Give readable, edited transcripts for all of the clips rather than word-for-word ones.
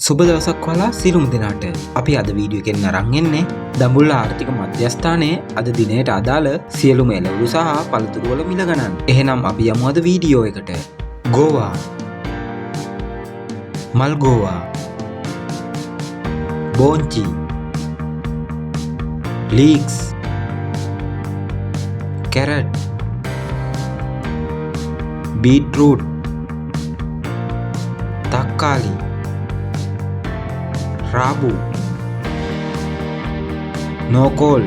සුබ දවසක් ඔයාලා සියලුම දෙනාට. අපි අද වීඩියෝ එකෙන් අරන් එන්නේ දඹුල්ල ආර්ථික මධ්‍යස්ථානයේ අද දිනයට අදාළ සියලුම එළවලු සහ පළතුරු වල මිල ගණන්. එහෙනම් අපි යමු අද වීඩියෝ එකට. ගෝවා, මල්ගෝවා, බෝංචි, ලීක්ස්, කැරට්, බීට්රූට්, තක්කාලි, රාබු, නෝකෝල්,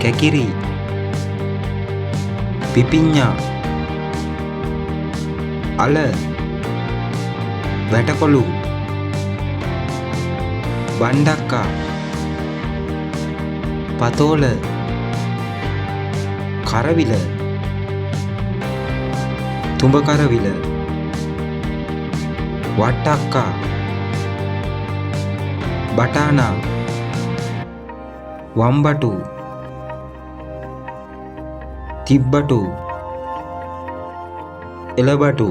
කැකිරි, පිපිඤ්ඤා, අල, වැටකොළු, බණ්ඩක්කා, පතෝල, කරවිල, තුඹ කරවිල, වට්ටක්කා, බටානා, වම්බටු, තිබ්බටු, එළබටු,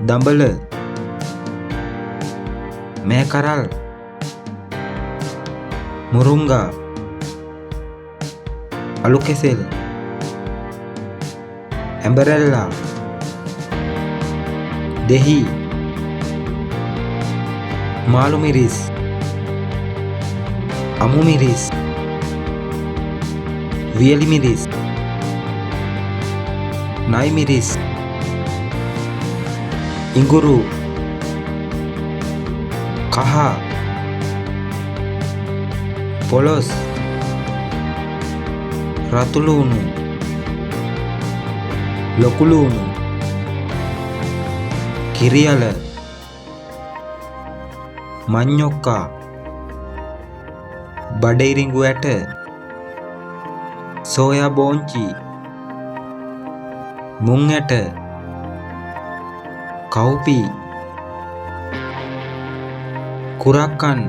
දඹල, මේකරල්, මුරුංගා, අලු කෙසෙල්, ඇඹරැල්ලා, දෙහි, මාළු මිරිස්, අමු මිරිස්, වියලි මිරිස්, නයි මිරිස්, ඉඟුරු, කහ, පොලොස්, රතු ලූණු, ලොකු ලූණු, කිරියල, මඤ්ඤොක්කා, බඩඉරිඟු ඇට, සෝයා බෝංචි, මුං ඇට, කව්පි, කුරක්කන්,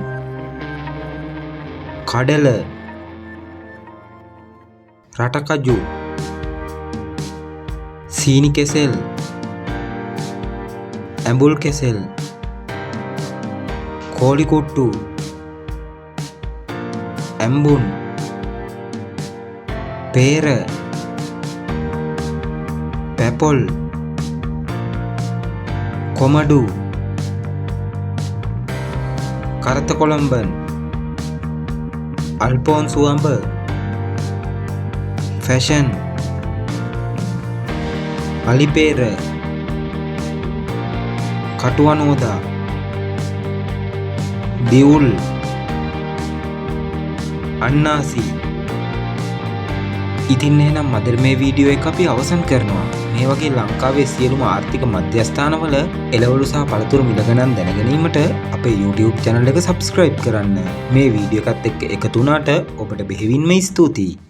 කඩල, රටකජු, සීනි කෙසෙල්, ඇඹුල් කෙසෙල්, කෝලි කුට්ටු, ඇඹුන්, පේර, පැපොල්, කොමඩු, කරත කොළඹන්, අල්පෝන්සු අඹ, ෆැෂන්, අලිපේර, කටුවනෝදා, දිවුල්, අන්නාසි. ඉතින් එහෙනම් අද මේ වීඩියෝ එක අපි අවසන් කරනවා. මේ වගේ ලංකාවේ සියලුම ආර්ථික මධ්‍යස්ථානවල එළවලු සහ පළතුරු මිල ගණන් දැන ගැනීමට අපේ YouTube channel එක subscribe කරන්න. මේ වීඩියෝ එකත් එක්ක එකතු වුණාට ඔබට බෙහෙවින්ම ස්තුතියි.